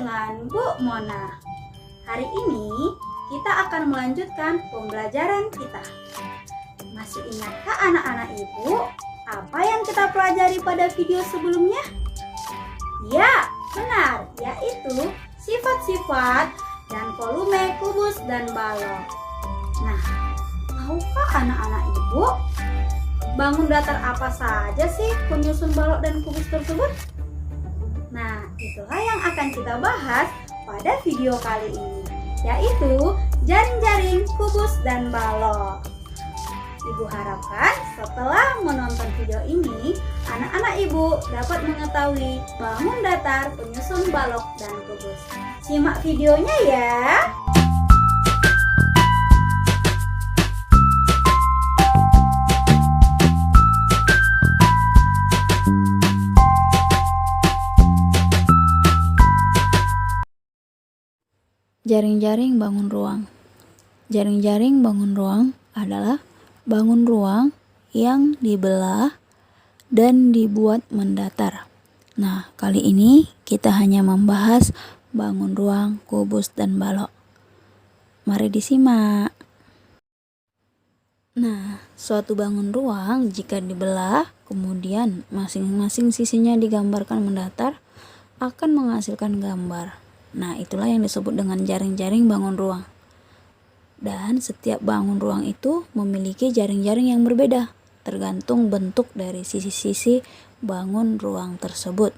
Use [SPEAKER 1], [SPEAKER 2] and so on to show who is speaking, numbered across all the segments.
[SPEAKER 1] dengan Bu Mona. Hari ini kita akan melanjutkan pembelajaran kita. Masih ingatkah anak-anak ibu apa yang kita pelajari pada video sebelumnya? Ya, benar, yaitu sifat-sifat dan volume kubus dan balok. Nah, tahukah anak-anak ibu bangun datar apa saja sih penyusun balok dan kubus tersebut? Nah, itulah yang akan kita bahas pada video kali ini, yaitu jaring-jaring, kubus, dan balok. Ibu harapkan setelah menonton video ini, anak-anak ibu dapat mengetahui bangun datar, penyusun balok, dan kubus. Simak videonya ya!
[SPEAKER 2] Jaring-jaring bangun ruang. Jaring-jaring bangun ruang adalah bangun ruang yang dibelah dan dibuat mendatar. Nah, kali ini kita hanya membahas bangun ruang, kubus, dan balok. Mari disimak. Nah, suatu bangun ruang jika dibelah, kemudian masing-masing sisinya digambarkan mendatar, akan menghasilkan gambar. Nah, itulah yang disebut dengan jaring-jaring bangun ruang. Dan setiap bangun ruang itu memiliki jaring-jaring yang berbeda, tergantung bentuk dari sisi-sisi bangun ruang tersebut.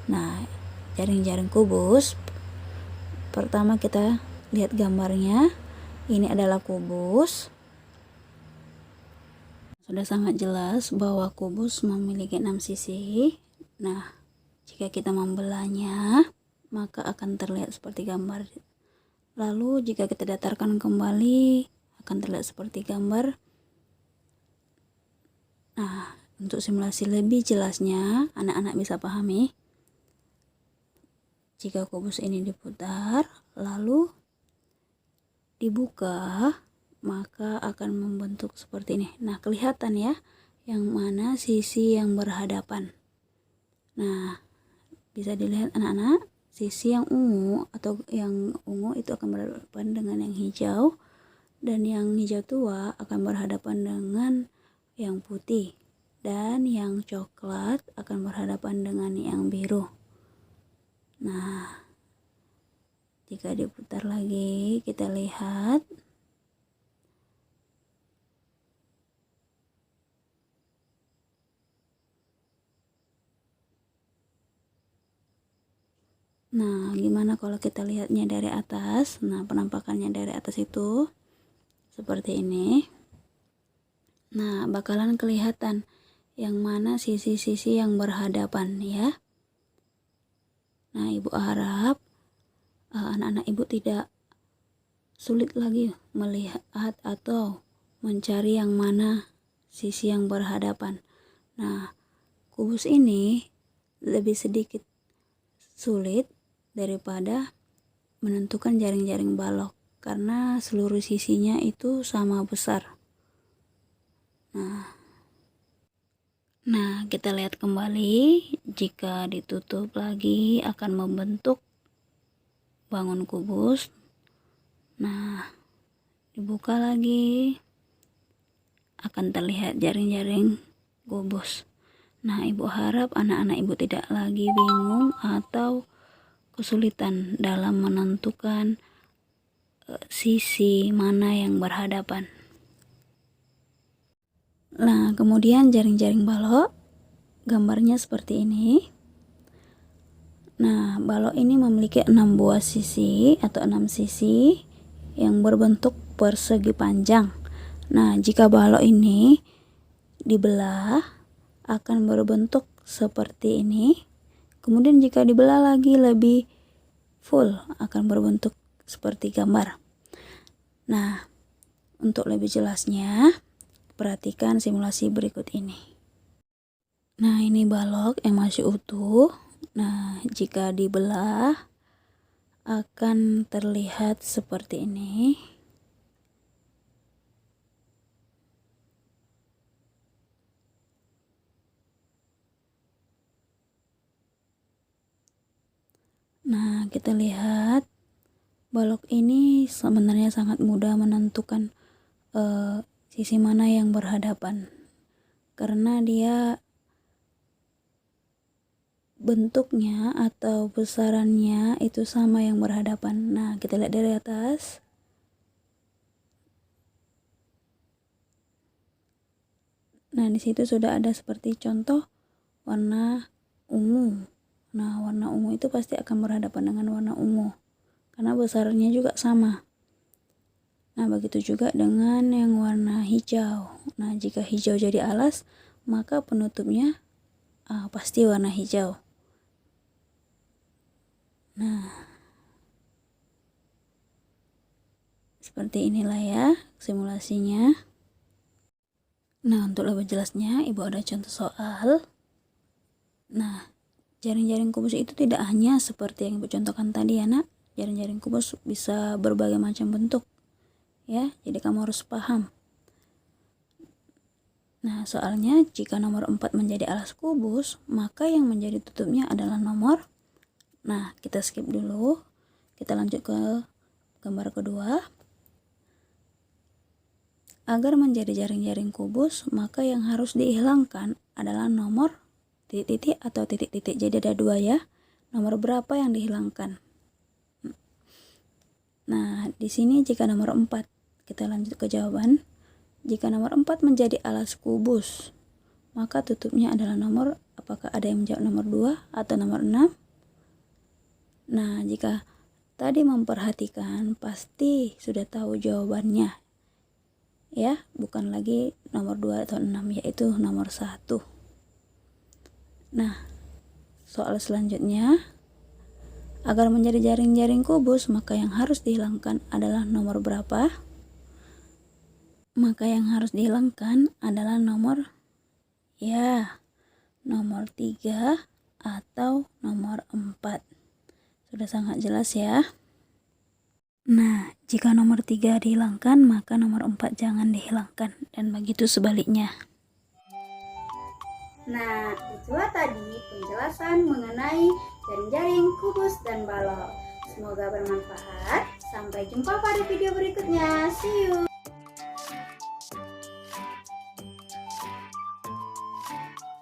[SPEAKER 2] Nah, jaring-jaring kubus, pertama kita lihat gambarnya. Ini adalah kubus. Sudah sangat jelas bahwa kubus memiliki 6 sisi. Nah, jika kita membelahnya, maka akan terlihat seperti gambar. Lalu jika kita datarkan kembali, akan terlihat seperti gambar. Nah, untuk simulasi lebih jelasnya, anak-anak bisa pahami. Jika kubus ini diputar, lalu dibuka, maka akan membentuk seperti ini. Nah, kelihatan ya, yang mana sisi yang berhadapan. Nah, bisa dilihat anak-anak, sisi yang ungu atau yang ungu itu akan berhadapan dengan yang hijau, dan yang hijau tua akan berhadapan dengan yang putih, dan yang coklat akan berhadapan dengan yang biru. Nah, jika diputar lagi, kita lihat. Nah, gimana kalau kita lihatnya dari atas? Nah, penampakannya dari atas itu seperti ini. Nah, bakalan kelihatan yang mana sisi-sisi yang berhadapan ya. Nah, ibu harap anak-anak ibu tidak sulit lagi melihat atau mencari yang mana sisi yang berhadapan. Nah, kubus ini lebih sedikit sulit daripada menentukan jaring-jaring balok karena seluruh sisinya itu sama besar. Nah, kita lihat kembali, jika ditutup lagi akan membentuk bangun kubus. Nah, dibuka lagi akan terlihat jaring-jaring kubus. Nah, ibu harap anak-anak ibu tidak lagi bingung atau kesulitan dalam menentukan sisi mana yang berhadapan. Nah, kemudian jaring-jaring balok, gambarnya seperti ini. Nah, balok ini memiliki 6 buah sisi atau 6 sisi yang berbentuk persegi panjang. Nah, jika balok ini dibelah akan berbentuk seperti ini. Kemudian jika dibelah lagi lebih full akan berbentuk seperti gambar. Nah, untuk lebih jelasnya, perhatikan simulasi berikut ini. Nah, ini balok yang masih utuh. Nah, jika dibelah akan terlihat seperti ini. Nah, Nah, kita lihat balok ini sebenarnya sangat mudah menentukan sisi mana yang berhadapan, karena dia bentuknya atau besarannya itu sama yang berhadapan. Nah, kita lihat dari atas. Nah, di situ sudah ada seperti contoh warna ungu. Nah, warna ungu itu pasti akan berhadapan dengan warna ungu karena besarannya juga sama. Nah, begitu juga dengan yang warna hijau. Nah, jika hijau jadi alas, maka penutupnya pasti warna hijau. Nah, seperti inilah ya simulasinya. Nah, untuk lebih jelasnya, Ibu ada contoh soal. Nah, jaring-jaring kubus itu tidak hanya seperti yang Ibu contohkan tadi ya, Nak. Jaring-jaring kubus bisa berbagai macam bentuk. Ya, jadi kamu harus paham. Nah, soalnya jika nomor 4 menjadi alas kubus, maka yang menjadi tutupnya adalah nomor. Nah, kita skip dulu. Kita lanjut ke gambar kedua. Agar menjadi jaring-jaring kubus, maka yang harus dihilangkan adalah nomor titik-titik atau titik-titik. Jadi ada dua ya. Nomor berapa yang dihilangkan? Nah, di sini jika nomor 4, kita lanjut ke jawaban. Jika nomor 4 menjadi alas kubus, maka tutupnya adalah nomor, apakah ada yang menjawab nomor 2 atau nomor 6? Nah, jika tadi memperhatikan, pasti sudah tahu jawabannya. Ya, bukan lagi nomor 2 atau 6, yaitu nomor 1. Nah, soal selanjutnya, agar menjadi jaring-jaring kubus, maka yang harus dihilangkan adalah nomor berapa? Maka yang harus dihilangkan adalah nomor, nomor 3 atau nomor 4. Sudah sangat jelas ya. Nah, jika nomor 3 dihilangkan, maka nomor 4 jangan dihilangkan, dan begitu sebaliknya.
[SPEAKER 1] Nah, itulah tadi penjelasan mengenai jaring-jaring, kubus, dan balok. Semoga bermanfaat. Sampai jumpa pada video berikutnya. See you!